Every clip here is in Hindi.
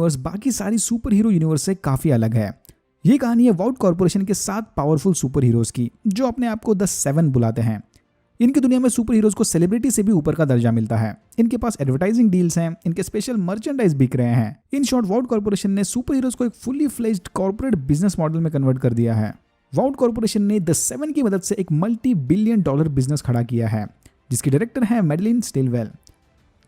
यूनिवर्स बाकी सारी सुपर हीरो यूनिवर्स से काफी अलग है। ये कहानी है वाउट कॉर्पोरेशन के 7 पावरफुल सुपर हीरोज की, जो अपने आप को द 7 बुलाते हैं। इनकी दुनिया में सुपर हीरोज को सेलिब्रिटी से भी ऊपर का दर्जा मिलता है। इनके पास एडवर्टाइजिंग डील्स हैं, इनके स्पेशल मर्चेंडाइज बिक रहे हैं। इन शॉर्ट, वाउट कॉर्पोरेशन ने सुपर हीरोज को एक fully fledged corporate business model में कन्वर्ट कर दिया है। वाउट कॉर्पोरेशन ने द 7 की मदद से एक मल्टी-बिलियन डॉलर बिजनेस खड़ा किया है, जिसकी डायरेक्टर है मैडलिन स्टिलवेल।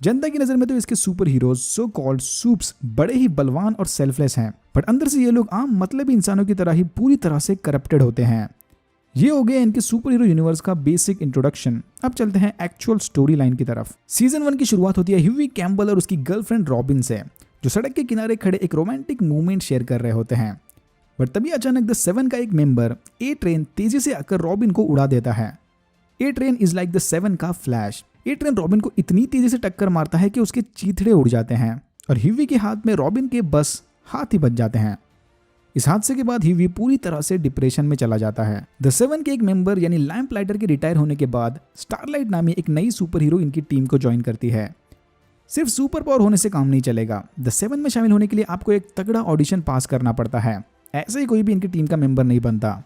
जनता की नजर में तो इसके super heroes so called soups बड़े ही बलवान और सेल्फलेस हैं, बट अंदर से ये लोग आम मतलबी इंसानों की तरह ही पूरी तरह से करप्टेड होते हैं। ये हो गया इनके सुपर हीरो यूनिवर्स का बेसिक इंट्रोडक्शन। अब चलते हैं एक्चुअल स्टोरी लाइन की तरफ। सीजन 1 की शुरुआत होती है ह्यूई कैम्पबेल और उसकी गर्लफ्रेंड रॉबिन से, जो सड़क के किनारे खड़े एक रोमांटिक मूवमेंट शेयर कर रहे होते हैं। बट तभी अचानक द 7 का एक मेंबर ए ट्रेन तेजी से आकर रॉबिन को उड़ा देता है। ए ट्रेन इज लाइक द 7 का फ्लैश। ए ट्रेन रॉबिन को इतनी तेजी से टक्कर मारता है कि उसके चीथड़े उड़ जाते हैं और ह्यूई के हाथ में रॉबिन के बस हाथ ही बच जाते हैं। इस हादसे के बाद ह्यूई पूरी तरह से डिप्रेशन में चला जाता है। द 7 के एक मेंबर यानी लैंप लाइटर के रिटायर होने के बाद स्टारलाइट नामी एक नई सुपर हीरो इनकी टीम को ज्वाइन करती है। सिर्फ सुपर पावर होने से काम नहीं चलेगा। द 7 में शामिल होने के लिए आपको एक तगड़ा ऑडिशन पास करना पड़ता है। ऐसे ही कोई भी इनकी टीम का मेंबर नहीं बनता।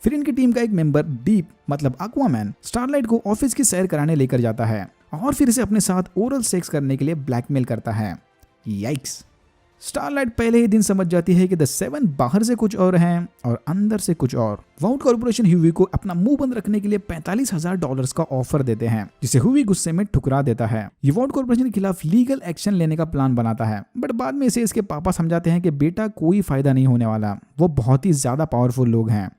फिर इनकी टीम का एक मेंबर डीप मतलब एक्वामैन स्टारलाइट को ऑफिस की सैर कराने लेकर जाता है और फिर इसे अपने साथ ओरल सेक्स करने के लिए ब्लैकमेल करता है। याइक्स! स्टारलाइट पहले ही दिन समझ जाती है कि द 7 बाहर से कुछ और हैं और अंदर से कुछ और। वाउट कॉर्पोरेशन ह्यूई को अपना मुंह बंद रखने के लिए $45,000 का ऑफर देते हैं, जिसे ह्यूई गुस्से में ठुकरा देता है। ये वाउट कॉर्पोरेशन के खिलाफ लीगल एक्शन लेने का प्लान बनाता है, बट बाद में इसे इसके पापा समझाते हैं कि बेटा कोई फायदा नहीं होने वाला, वो बहुत ही ज्यादा पावरफुल लोग हैं।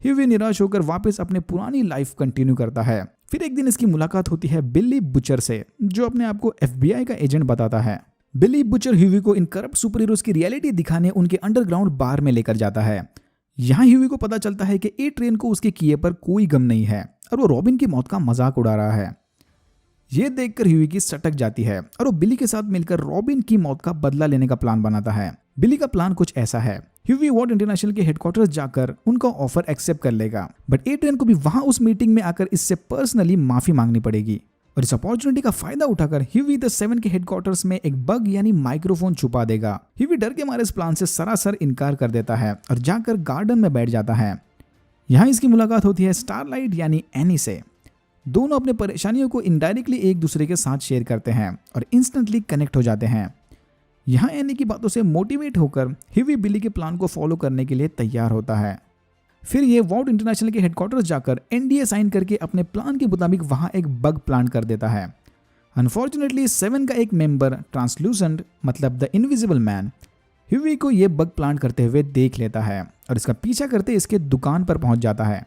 ह्यूई निराश होकर वापस अपने पुरानी लाइफ कंटिन्यू करता है। फिर एक दिन इसकी मुलाकात होती है बिली बुचर से, जो अपने आप को FBI का एजेंट बताता है। बिली बुचर ह्यूई को इन करप्ट सुपर हीरोज की रियलिटी दिखाने उनके अंडरग्राउंड बार में लेकर जाता है। यहाँ ह्यूई को पता चलता है कि ए ट्रेन को उसके किए पर कोई गम नहीं है और वो रॉबिन की मौत का मजाक उड़ा रहा है। ये देखकर ह्यूई की सटक जाती है और वो बिली के साथ मिलकर रॉबिन की मौत का बदला लेने का प्लान बनाता है। बिली का प्लान कुछ ऐसा है। ह्यूई वॉट इंटरनेशनल के हेडक्वार्टर्स जाकर उनका ऑफर एक्सेप्ट कर लेगा, बट ए ट्रेन को भी वहां उस मीटिंग में आकर इससे पर्सनली माफी मांगनी पड़ेगी। और इस अपॉर्चुनिटी का फायदा उठाकर ह्यूई द 7 के हेडक्वार्टर्स में एक बग यानी माइक्रोफोन छुपा देगा। ह्यूई डर के मारे इस प्लान से सरासर इनकार कर देता है और जाकर गार्डन में बैठ जाता है। यहाँ इसकी मुलाकात होती है स्टारलाइट यानी एनी से। दोनों अपने परेशानियों को इनडायरेक्टली एक दूसरे के साथ शेयर करते हैं और इंस्टेंटली कनेक्ट हो जाते हैं। यहाँ एनी की बातों से मोटिवेट होकर ह्यूई बिली के प्लान को फॉलो करने के लिए तैयार होता है। फिर ये वाउट इंटरनेशनल के हेडक्वार्टर्स जाकर NDA साइन करके अपने प्लान के मुताबिक वहां एक बग प्लान कर देता है। अनफॉर्चुनेटली 7 का एक मेंबर ट्रांसलूसेंट मतलब द इनविजिबल मैन ह्यूई को ये बग प्लान करते हुए देख लेता है और इसका पीछा करते इसके दुकान पर पहुंच जाता है।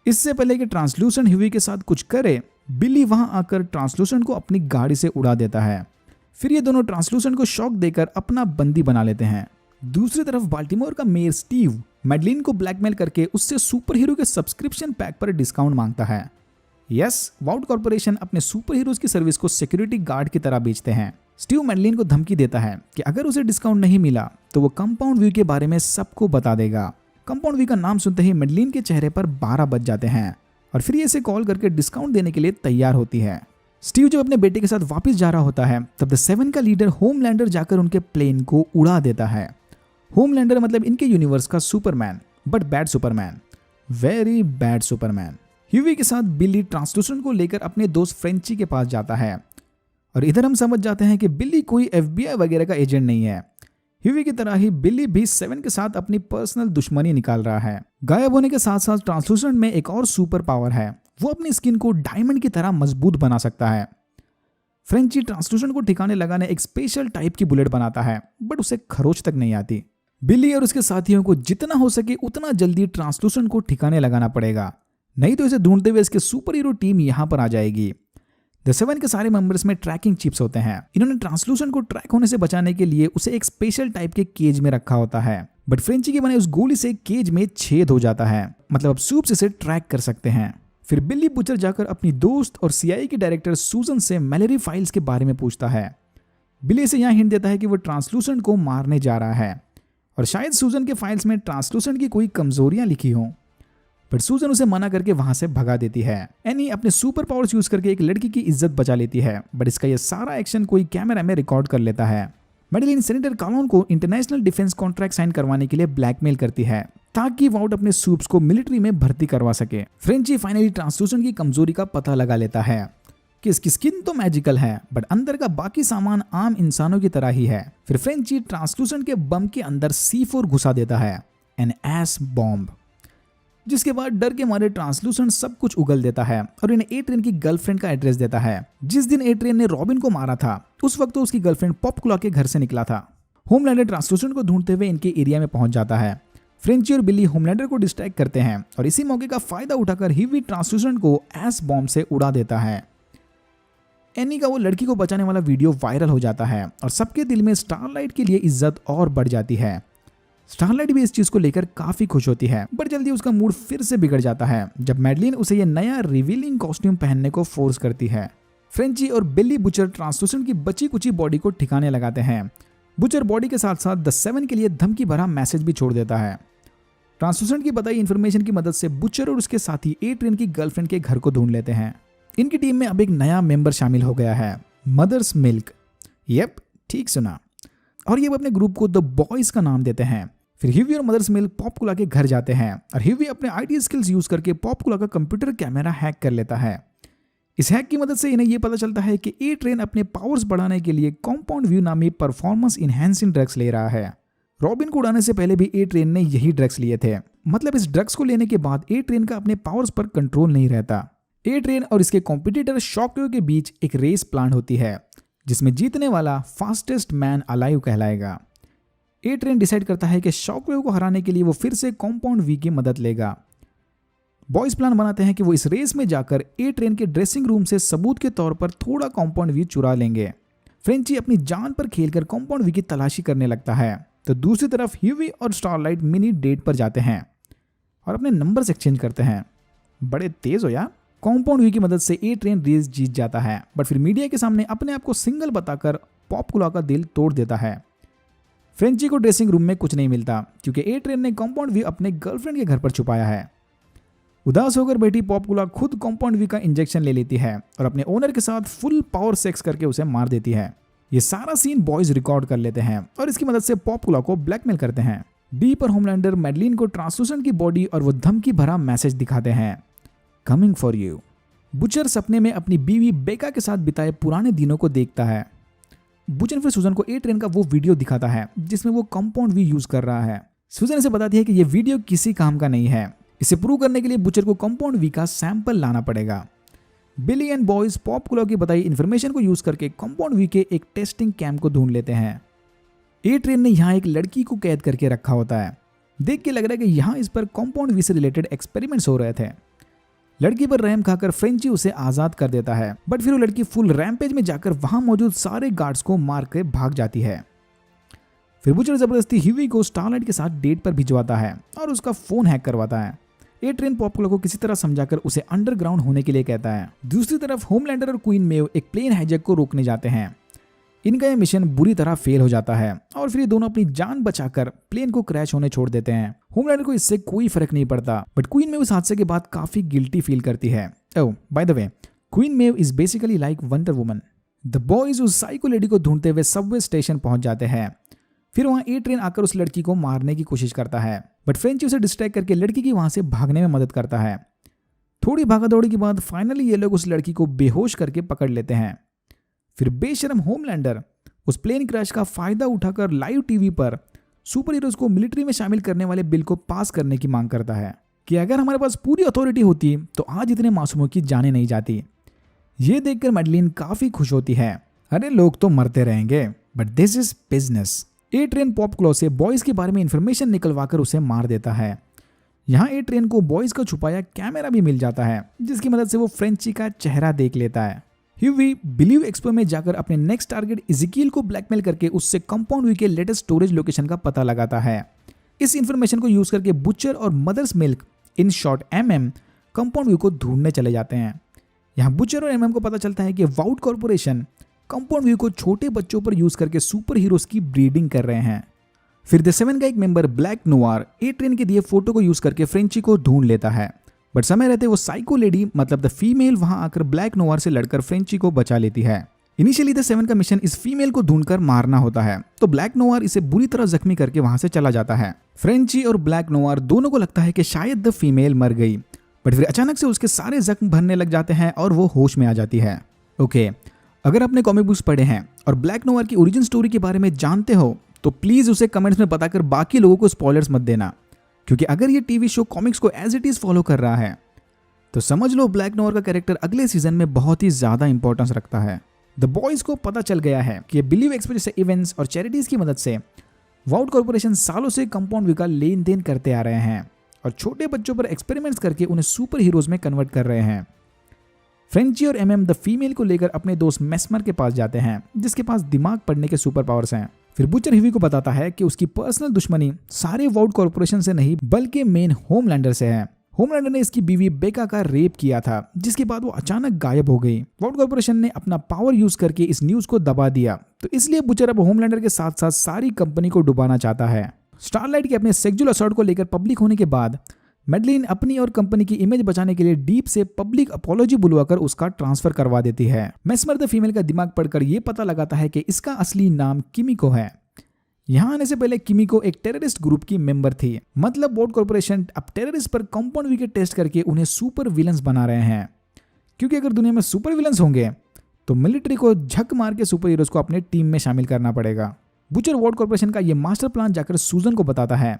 इससे पहले कि ट्रांसलूसेंट ह्यूई के साथ कुछ करे, बिली वहां आकर ट्रांसलूसेंट को अपनी गाड़ी से उड़ा देता है। फिर ये दोनों ट्रांसलूसेंट को शॉक देकर अपना बंदी बना लेते हैं। दूसरी तरफ बाल्टीमोर का मेयर स्टीव मैडलिन को ब्लैकमेल करके उससे सुपर हीरो के सब्सक्रिप्शन पैक पर डिस्काउंट मांगता है। यस, वाउट कॉर्पोरेशन अपने सुपर हीरोज की सर्विस को सिक्योरिटी गार्ड की तरह बेचते हैं। स्टीव मैडलिन को धमकी देता है कि अगर उसे डिस्काउंट नहीं मिला तो वो कंपाउंड व्यू के बारे में सबको बता देगा। कंपाउंड व्यू का नाम सुनते ही मैडलिन के चेहरे पर 12 बज जाते हैं और फिर ये इसे कॉल करके डिस्काउंट देने के लिए तैयार होती है। स्टीव जब अपने बेटे के साथ वापस जा रहा होता है, तब द 7 का लीडर होमलैंडर जाकर उनके प्लेन को उड़ा देता है। होमलैंडर मतलब इनके यूनिवर्स का Superman, but bad Superman, very bad Superman. Huey के साथ बिली ट्रांसलूसेंट को लेकर अपने दोस्त फ्रेंची के पास जाता है और इधर हम समझ जाते हैं कि बिली कोई FBI वगैरह का एजेंट नहीं है। ह्यूई की तरह ही बिली भी 7 के साथ अपनी पर्सनल दुश्मनी निकाल रहा है। गायब होने के साथ साथ ट्रांसलूसेंट में एक और सुपर पावर है, वो अपनी स्किन को डायमंड की तरह मजबूत बना सकता है। फ्रेंची ट्रांसलूसेंट को ठिकाने लगाने एक स्पेशल टाइप की बुलेट बनाता है, बट उसे खरोच तक नहीं आती। बिली और उसके साथियों को जितना हो सके उतना जल्दी ट्रांसलूसेंट को ठिकाने लगाना पड़ेगा, नहीं तो इसे ढूंढते हुए इसके सुपर हीरो टीम यहां पर आ जाएगी। द 7 के सारे मेंबर्स में ट्रैकिंग चिप्स होते हैं। इन्होंने ट्रांसलूसेंट को ट्रैक होने से बचाने के लिए उसे एक स्पेशल टाइप के केज में रखा होता है, बट फ्रेंची के बने उस गोली से केज में छेद हो जाता है, मतलब अब सूप्स इसे ट्रैक कर सकते हैं। फिर बिली बुचर जाकर अपनी दोस्त और CIA की डायरेक्टर सूजन से मैलेरी फाइल्स के बारे में पूछता है। बिली से यहाँ हिंट देता है कि वो ट्रांसलूसेंट को मारने जा रहा है और शायद सूजन के फाइल्स में ट्रांसलूसेंट की कोई कमजोरियां लिखी हों, पर सूजन उसे मना करके वहां से भगा देती है। एनी अपने सुपर पावर्स यूज करके एक लड़की की इज्जत बचा लेती है, बट इसका यह सारा एक्शन कोई कैमरा में रिकॉर्ड कर लेता है। मेडेलिन सेनेटर कालोन को इंटरनेशनल डिफेंस कॉन्ट्रैक्ट साइन करवाने के लिए ब्लैकमेल करती है ताकि वाउट अपने सूप्स को मिलिट्री में भर्ती करवा सके। फ्रेंची फाइनली ट्रांसलूसेंट की कमजोरी का पता लगा लेता है कि इसकी स्किन तो मैजिकल है बट अंदर का बाकी सामान आम इंसानों की तरह ही है। फिर फ्रेंची ट्रांसलूसेंट के बम के अंदर C4 घुसा देता है, एन एस बॉम्ब, जिसके बाद डर के मारे ट्रांसलूसेंट सब कुछ उगल देता है और इन्हें एट्रियन की गर्लफ्रेंड का एड्रेस देता है। जिस दिन एट्रियन ने रॉबिन को मारा था उस वक्त तो उसकी गर्लफ्रेंड पॉपक्लॉ के घर से निकला था। होमलैंडर ट्रांसलूसेंट को ढूंढते हुए इनके एरिया में पहुंच जाता है। फ्रेंची और बिली होमलैंडर को डिस्ट्रैक्ट करते हैं और इसी मौके का फायदा उठाकर हीवी ट्रांसलूसेंट को एस बॉम्ब से उड़ा देता है। एनी का वो लड़की को बचाने वाला वीडियो वायरल हो जाता है और सबके दिल में स्टारलाइट के लिए इज्जत और बढ़ जाती है। स्टारलाइट भी इस चीज को लेकर काफी खुश होती है बट जल्दी उसका मूड फिर से बिगड़ जाता है जब मैडलिन उसे ये नया रिवीलिंग कॉस्ट्यूम पहनने को फोर्स करती है। फ्रेंची और बिली बुचर ट्रांसलूसेंट की बची कुची बॉडी को ठिकाने लगाते हैं। बुचर बॉडी के साथ साथ द 7 के लिए धमकी भरा मैसेज भी छोड़ देता है। ट्रांसलूसेंट की बताई इन्फॉर्मेशन की मदद से बुचर और उसके साथी एट्रियन की गर्लफ्रेंड के घर को ढूंढ लेते हैं। इनकी टीम में अब एक नया मेंबर शामिल हो गया है, मदर्स मिल्क। यप, ठीक सुना। और ये अपने ग्रुप को द बॉयज का नाम देते हैं। फिर ह्यूवी और मदर्स मिल्क पॉपकुला के घर जाते हैं और ह्यूवी अपने आईटी स्किल्स यूज करके पॉपकुला का कंप्यूटर कैमरा हैक कर लेता है। इस हैक की मदद से इन्हें यह पता चलता है कि एट्रियन अपने पावर्स बढ़ाने के लिए कॉम्पाउंड व्यू नामी परफॉर्मेंस इनहैंसिंग ड्रग्स ले रहा है। रॉबिन को उड़ाने से पहले भी एट्रियन ने यही ड्रग्स लिए थे। मतलब इस ड्रग्स को लेने के बाद एट्रियन का अपने पावर्स पर कंट्रोल नहीं रहता। एट्रियन और इसके कॉम्पिटिटर शॉकवेव के बीच एक रेस प्लान होती है जिसमें जीतने वाला फास्टेस्ट मैन अलाइव कहलाएगा। एट्रियन डिसाइड करता है कि शॉकवेव को हराने के लिए वो फिर से कॉम्पाउंड वी की मदद लेगा। बॉयज प्लान बनाते हैं कि वो इस रेस में जाकर एट्रियन के ड्रेसिंग रूम से सबूत के तौर पर थोड़ा कॉम्पाउंड वी चुरा लेंगे। फ्रेंची अपनी जान पर खेलकर कॉम्पाउंड वी की तलाशी करने लगता है तो दूसरी तरफ ह्यूवी और स्टारलाइट मिनी डेट पर जाते हैं और अपने नंबर्स एक्सचेंज करते हैं। बड़े तेज हो यार। कॉम्पाउंड वी की मदद से एट्रियन रेस जीत जाता है बट फिर मीडिया के सामने अपने आप को सिंगल बताकर पॉपकुला का दिल तोड़ देता है। फ्रेंची को ड्रेसिंग रूम में कुछ नहीं मिलता क्योंकि एट्रियन ने कॉम्पाउंड वी अपने गर्लफ्रेंड के घर पर छुपाया है। उदास होकर बैठी पॉपकुला खुद कॉम्पाउंड वी का इंजेक्शन ले लेती है और अपने ओनर के साथ फुल पावर सेक्स करके उसे मार देती है। ये सारा सीन बॉयज रिकॉर्ड कर लेते हैं और इसकी मदद से पॉपकुला को ब्लैकमेल करते हैं। बी पर होमलैंडर मैडलिन को ट्रांसलूसेंट की बॉडी और वो धमकी भरा मैसेज दिखाते हैं, कमिंग फॉर यू। बुचर सपने में अपनी बीवी बेका के साथ बिताए पुराने दिनों को देखता है। बुचर फिर सुजन को एट्रियन का वो वीडियो दिखाता है जिसमें वो कंपाउंड वी यूज कर रहा है। सुजन इसे बताती है कि ये वीडियो किसी काम का नहीं है। इसे प्रूव करने के लिए बुचर को कंपाउंड वी का सैंपल लाना पड़ेगा। बिली एंड बॉयज पॉपकुला की बताई इन्फॉर्मेशन को यूज करके कंपाउंड वी के एक टेस्टिंग कैंप को ढूंढ लेते हैं। एट्रियन ने यहाँ एक लड़की को कैद करके रखा होता है। देख के लग रहा है कि यहाँ इस पर कंपाउंड वी से रिलेटेड एक्सपेरिमेंट्स हो रहे थे। लड़की पर रहम खाकर फ्रेंची उसे आजाद कर देता है बट फिर वो लड़की फुल रैम्पेज में जाकर वहां मौजूद सारे गार्ड्स को मार के भाग जाती है। फिर बुचर जबरदस्ती ह्यूवी को स्टारलाइट के साथ डेट पर भिजवाता है और उसका फोन हैक करवाता है। एट्रियन पॉपकुला को किसी तरह समझाकर उसे अंडरग्राउंड होने के लिए कहता है। दूसरी तरफ होमलैंडर और क्वीन मेव एक प्लेन हाईजैक को रोकने जाते हैं। इनका यह मिशन बुरी तरह फेल हो जाता है और फिर ये दोनों अपनी जान बचाकर प्लेन को क्रैश होने छोड़ देते हैं। होमलैंडर को इससे कोई फर्क नहीं पड़ता बट क्वीन मेव इस हादसे के बाद काफी गिल्टी फील करती है। Oh by the way, queen Maeve is basically like wonder woman. The boys उस साइको लेडी को ढूंढते हुए सबवे स्टेशन पहुंच जाते हैं। फिर वहां एट्रियन आकर उस लड़की को मारने की कोशिश करता है बट फ्रेंची उसे डिस्ट्रैक्ट करके लड़की की वहां से भागने में मदद करता है। थोड़ी भागादौड़ी के बाद फाइनली ये लोग उस लड़की को बेहोश करके पकड़ लेते हैं। फिर बेशरम होमलैंडर उस प्लेन क्रैश का फायदा उठाकर लाइव टीवी पर सुपर हीरोज को मिलिट्री में शामिल करने वाले बिल को पास करने की मांग करता है कि अगर हमारे पास पूरी अथॉरिटी होती तो आज इतने मासूमों की जानें नहीं जाती। ये देखकर मैडलिन काफी खुश होती है। अरे लोग तो मरते रहेंगे बट दिस इज बिजनेस। एट्रियन पॉपकुला से बॉयज के बारे में इंफॉर्मेशन निकलवाकर उसे मार देता है। यहाँ एट्रियन को बॉयज का छुपाया कैमरा भी मिल जाता है जिसकी मदद से वो फ्रेंची का चेहरा देख लेता है। ह्यूवी बिलीव एक्सपो में जाकर अपने नेक्स्ट टारगेट इज़ेकियल को ब्लैकमेल करके उससे कंपाउंड वी के लेटेस्ट स्टोरेज लोकेशन का पता लगाता है। इस इंफॉर्मेशन को यूज करके बुचर और Mother's milk, in short MM, compound V को ढूंढने चले जाते हैं। यहाँ बुचर और MM को पता चलता है कि वाउट कॉर्पोरेशन कंपाउंड वी को छोटे बच्चों पर यूज करके सुपर हीरोज की ब्रीडिंग कर रहे हैं। फिर द 7 का एक मेंबर ब्लैक नोवार एट्रियन के दिए फोटो को यूज करके फ्रेंची को ढूंढ लेता है बट समय रहते वो साइको लेडी मतलब द फीमेल वहां आकर ब्लैक नोवार से लड़कर फ्रेंची को बचा लेती है। इनिशियली द 7 का मिशन इस फीमेल को ढूंढकर मारना होता है, तो ब्लैक नोवार इसे बुरी तरह जख्मी करके वहां से चला जाता है। फ्रेंची और ब्लैक नोवार दोनों को लगता है कि शायद द फीमेल मर गई, बट फिर अचानक से उसके सारे जख्म भरने लग जाते हैं और वो होश में आ जाती है। ओके, अगर आपने कॉमिक बुक्स पढ़े हैं और ब्लैक नोवार की ओरिजिन स्टोरी के बारे में जानते हो तो प्लीज उसे कमेंट्स में बताकर बाकी लोगों को स्पॉयलर्स मत देना, क्योंकि अगर ये टीवी शो कॉमिक्स को एज इट इज फॉलो कर रहा है तो समझ लो ब्लैक नोवार का कैरेक्टर अगले सीजन में बहुत ही ज्यादा इंपॉर्टेंस रखता है। द बॉयज को पता चल गया है कि बिलीव एक्सप्रेस जैसे इवेंट्स और चैरिटीज की मदद से वाउट कॉर्पोरेशन सालों से कंपाउंड वी का लेन देन करते आ रहे हैं और छोटे बच्चों पर एक्सपेरिमेंट्स करके उन्हें सुपर हीरोज में कन्वर्ट कर रहे हैं। फ्रेंची और एमएम द फीमेल को लेकर अपने दोस्त मेस्मर के पास जाते हैं, जिसके पास दिमाग पढ़ने के सुपर पावर्स हैं। फिर बुचर ह्यूवी को बताता है कि उसकी पर्सनल दुश्मनी सारे वाउट कॉर्पोरेशन से नहीं बल्कि मेन होमलैंडर से है। होमलैंडर ने इसकी बीवी बेका का रेप किया था, जिसके बाद वो अचानक गायब हो गई। वाउट कॉर्पोरेशन ने अपना पावर यूज करके इस न्यूज को दबा दिया, तो इसलिए बुचर अब होमलैंडर के साथ साथ सारी कंपनी को डुबाना चाहता है। स्टारलाइट के अपने सेक्सुअल असॉल्ट को लेकर पब्लिक होने के बाद मैडलिन अपनी और कंपनी की इमेज बचाने के लिए डीप से पब्लिक अपॉलॉजी बुलवाकर उसका ट्रांसफर करवा देती है। मेस्मर द फीमेल का दिमाग पढ़कर यह पता लगाता है कि इसका असली नाम किमिको है। यहां आने से पहले किमिको एक टेररिस्ट ग्रुप की मेंबर थी, मतलब वाउट कॉर्पोरेशन अब टेररिस्ट पर कंपाउंड वी के टेस्ट करके उन्हें सुपर विलन्स बना रहे हैं, क्योंकि अगर दुनिया में सुपर विलन्स होंगे तो मिलिट्री को झक मार के सुपर हीरोज को अपने टीम में शामिल करना पड़ेगा। बुचर वाउट कॉर्पोरेशन का यह मास्टर प्लान जाकर सूजन को बताता है,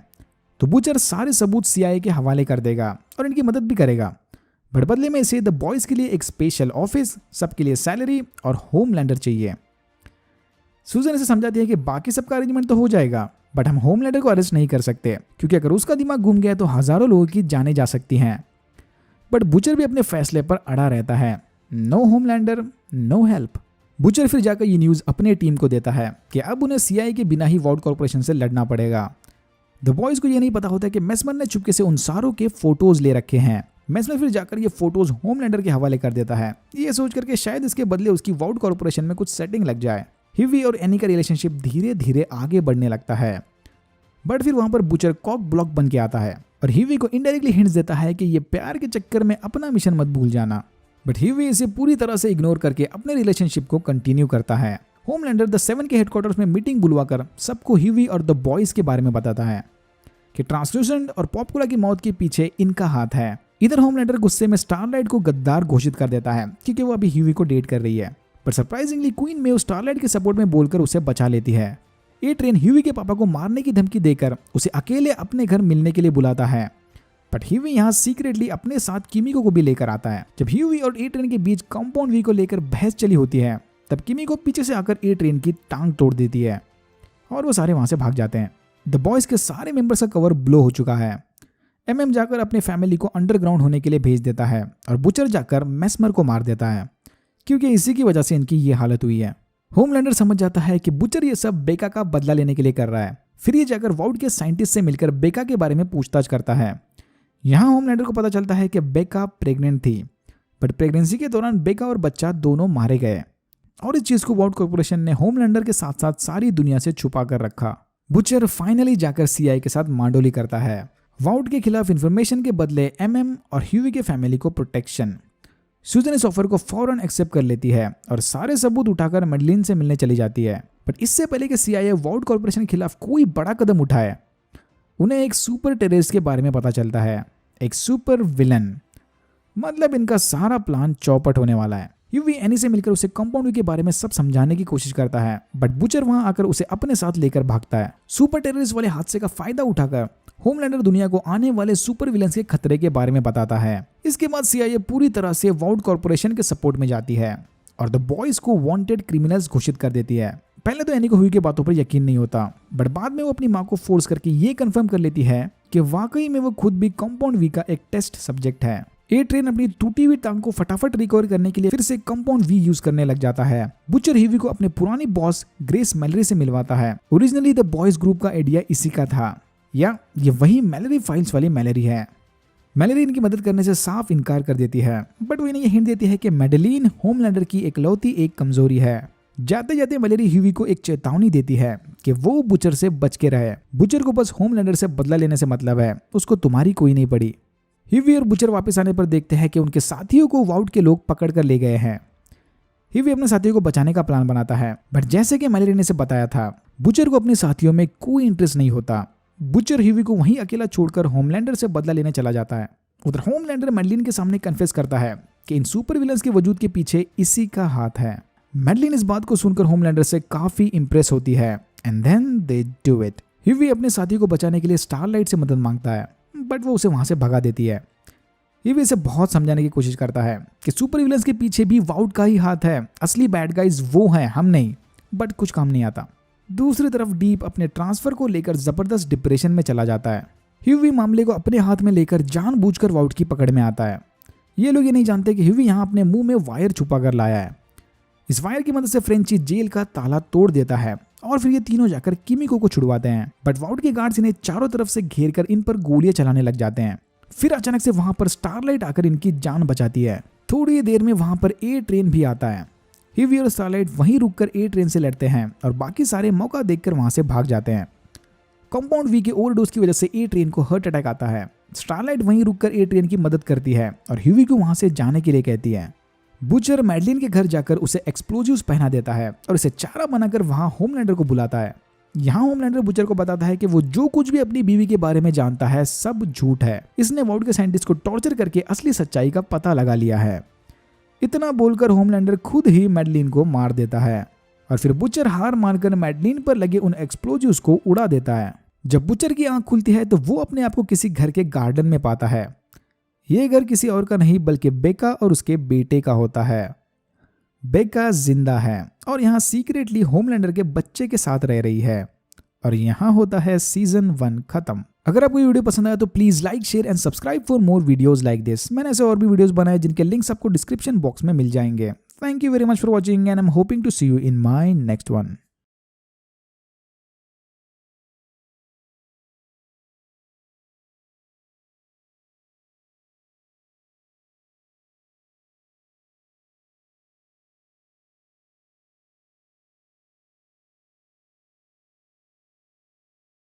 तो बुचर सारे सबूत सीआईए के हवाले कर देगा और इनकी मदद भी करेगा, बट बदले में इसे द बॉयज के लिए एक स्पेशल ऑफिस, सबके लिए सैलरी और होमलैंडर चाहिए। सूजन इसे समझाती है कि बाकी सबका अरेंजमेंट तो हो जाएगा, बट हम होमलैंडर को अरेस्ट नहीं कर सकते, क्योंकि अगर उसका दिमाग घूम गया तो हजारों लोगों की जानें जा सकती हैं। बट बुचर भी अपने फैसले पर अड़ा रहता है, no Homelander no help. Butcher फिर जाकर ये न्यूज अपने टीम को देता है कि अब उन्हें सीआईए के बिना ही वाउट कॉर्पोरेशन से लड़ना पड़ेगा। द बॉयज को यह नहीं पता होता कि मेस्मर ने चुपके से उन सारों के फोटोज ले रखे हैं। मेस्मर फिर जाकर ये फोटोज होमलैंडर के हवाले कर देता है, ये सोच करके शायद इसके बदले उसकी वाउट कॉर्पोरेशन में कुछ सेटिंग लग जाए। हिवी और एनी का रिलेशनशिप धीरे धीरे आगे बढ़ने लगता है, बट फिर वहां पर बुचर कॉक ब्लॉक बन के आता है और हिवी को इनडायरेक्टली हिंट्स देता है कि ये प्यार के चक्कर में अपना मिशन मत भूल जाना, बट हिवी इसे पूरी तरह से इग्नोर करके अपने रिलेशनशिप को कंटिन्यू करता है। होमलैंडर द 7 के हेडक्वार्टर्स में मीटिंग बुलवाकर सबको हिवी और द बॉयज के बारे में बताता है कि ट्रांसल्यूसेंट और पॉपुला की मौत के पीछे इनका हाथ है। इधर होमलैंडर गुस्से में स्टारलाइट को गद्दार घोषित कर देता है, क्योंकि वो अभी हिवी को डेट कर रही है, पर सरप्राइजिंगली क्वीन में स्टारलाइट के सपोर्ट में बोलकर उसे बचा लेती है। ए ट्रेन ह्यूवी के पापा को मारने की धमकी देकर उसे अकेले अपने घर मिलने के लिए बुलाता है, बट ह्यूवी यहाँ सीक्रेटली अपने साथ किमिको को भी लेकर आता है। जब ह्यूवी और ए ट्रेन के बीच कंपाउंड वी को लेकर बहस चली होती है, तब किमिको पीछे से आकर ए ट्रेन की टांग तोड़ देती है और वो सारे वहां से भाग जाते हैं। द बॉयज के सारे मेंबर्स का कवर ब्लो हो चुका है। एमएम जाकर अपने फैमिली को अंडरग्राउंड होने के लिए भेज देता है और बुचर जाकर मेस्मर को मार देता है, क्योंकि इसी की वजह से इनकी ये हालत हुई है। होमलैंडर समझ जाता है कि बुचर ये सब बेका का बदला लेने के लिए कर रहा है। फिर ये जाकर वाउट के साइंटिस्ट से मिलकर बेका के बारे में पूछताछ करता है। यहाँ होमलैंडर को पता चलता है कि बेका प्रेग्नेंट थी, बट प्रेगनेंसी के दौरान बेका और बच्चा दोनों मारे गए और इस चीज को वाउट कॉर्पोरेशन ने होमलैंडर के साथ साथ सारी दुनिया से छुपा कर रखा। बुचर फाइनली जाकर सीआईए के साथ मांडोली करता है, वाउट के खिलाफ इंफॉर्मेशन के बदले एमएम और ह्यूवी के फैमिली को प्रोटेक्शन। सूजन इस ऑफर को फौरन एक्सेप्ट कर लेती है और सारे सबूत उठाकर मैडलिन से मिलने चली जाती है, बट इससे पहले कि सीआईए वाउट कॉर्पोरेशन के खिलाफ कोई बड़ा कदम उठाए, उन्हें एक सुपर टेररिस्ट के बारे में पता चलता है, एक सुपर विलन। मतलब इनका सारा प्लान चौपट होने वाला है। ह्यूवी एनी से मिलकर उसे कंपाउंड वी के बारे में सब समझाने की कोशिश करता है, बट बुचर वहां आकर उसे अपने साथ लेकर भागता है। सुपर टेररिस्ट वाले हादसे का फायदा उठाकर होमलैंडर दुनिया को आने वाले सुपर विलन्स के खतरे के बारे में बताता है। इसके बाद सीआईए पूरी तरह से वाउट कॉर्पोरेशन के सपोर्ट में जाती है और द बॉयज को वांटेड क्रिमिनल्स घोषित कर देती है। पहले तो एनी को ह्यूवी की बातों पर यकीन नहीं होता, बट बाद में वो अपनी मां को फोर्स करके ये कंफर्म कर लेती है कि वाकई में वो खुद भी कंपाउंड वी का एक टेस्ट सब्जेक्ट है। ए ट्रेन अपनी टूटी हुई टांग को फटाफट रिकवर करने के लिए फिर से कंपाउंड वी यूज करने लग जाता है। बुचर ह्यूवी को अपने पुरानी बॉस ग्रेस मैलरी से मिलवाता है। ओरिजिनली द बॉयज ग्रुप का आइडिया इसी का था, या ये वही मैलरी फाइल्स वाली मैलरी है। मैलरी इनकी मदद करने से साफ इनकार कर देती है, बट वो इन्हें ये हिंट देती है कि मैडलिन होमलैंडर की इकलौती एक कमजोरी है। जाते जाते मैलरी ह्यूवी को एक चेतावनी देती है कि वो बुचर से बच के रहे। बुचर को बस होमलैंडर से बदला लेने से मतलब है, उसको तुम्हारी कोई नहीं पड़ी। ह्यूवी और बुचर वापस आने पर देखते हैं कि उनके साथियों को वाउट के लोग पकड़ कर ले गए हैं। हीवी अपने साथियों को बचाने का प्लान बनाता है, बट जैसे कि मैलेरी ने से बताया था, बुचर को अपने साथियों में कोई इंटरेस्ट नहीं होता। बुचर हीवी को वहीं अकेला छोड़कर होमलैंडर से बदला लेने चला जाता है। उधर होमलैंडर मैडलिन के सामने कन्फेस करता है कि इन सुपर विलन्स के वजूद के पीछे इसी का हाथ है। मैडलिन इस बात को सुनकर होमलैंडर से काफी इंप्रेस होती है and then they do it. हीवी अपने साथी को बचाने के लिए स्टारलाइट से मदद मांगता है, बट वो उसे वहां से भगा देती है। हीवी इसे बहुत समझाने की कोशिश करता है कि सुपर विलन्स के पीछे भी वाउड का ही हाथ है, असली बैड गाइज वो हैं, हम नहीं, बट कुछ काम नहीं आता। दूसरी तरफ डीप अपने ट्रांसफर को लेकर जबरदस्त डिप्रेशन में चला जाता है। ह्यूवी मामले को अपने हाथ में लेकर जानबूझकर वाउड की पकड़ में आता है। ये लोग ये नहीं जानते कि ह्यूवी यहाँ अपने मुंह में वायर छुपा कर लाया है। इस वायर की मदद से फ्रेंची जेल का ताला तोड़ देता है और फिर ये तीनों जाकर किमिको को छुड़वाते हैं, बट वाउड के गार्ड्स इन्हें चारों तरफ से घेर कर इन पर गोलियां चलाने लग जाते हैं। फिर अचानक से वहां पर स्टारलाइट आकर इनकी जान बचाती है। थोड़ी देर में वहां पर ए ट्रेन भी आता है। हीवी और स्टारलाइट वहीं रुककर ए ट्रेन से लड़ते हैं और बाकी सारे मौका देखकर वहां से भाग जाते हैं। कंपाउंड वी के ओवरडोज की वजह से ए ट्रेन को हार्ट अटैक आता है। स्टारलाइट वहीं रुककर ए ट्रेन की मदद करती है और ह्यूवी को वहां से जाने के लिए कहती है। बुचर मैडलिन के घर जाकर उसे एक्सप्लोजिव्स पहना देता है और इसे चारा बनाकर वहां होमलैंडर को बुलाता है। यहाँ होमलैंडर बुचर को बताता है कि वो जो कुछ भी अपनी बीवी के बारे में जानता है सब झूठ है। इसने वाउड के साइंटिस्ट को टॉर्चर करके असली सच्चाई का पता लगा लिया है। इतना बोलकर होमलैंडर खुद ही मैडलिन को मार देता है और फिर बुचर हार मानकर मैडलिन पर लगे उन एक्सप्लोजिव्स को उड़ा देता है। जब बुचर की आंख खुलती है तो वो अपने आप को किसी घर के गार्डन में पाता है। ये घर किसी और का नहीं बल्कि बेका और उसके बेटे का होता है। बेका जिंदा है और यहाँ सीक्रेटली होमलैंडर के बच्चे के साथ रह रही है। और यहाँ होता है सीजन 1 खत्म। अगर आपको ये वीडियो पसंद आया तो please like, share and subscribe for more videos like this. मैंने ऐसे और भी वीडियोस बनाए जिनके लिंक्स आपको डिस्क्रिप्शन बॉक्स में मिल जाएंगे। Thank you very much for watching and I am hoping to see you in my next one.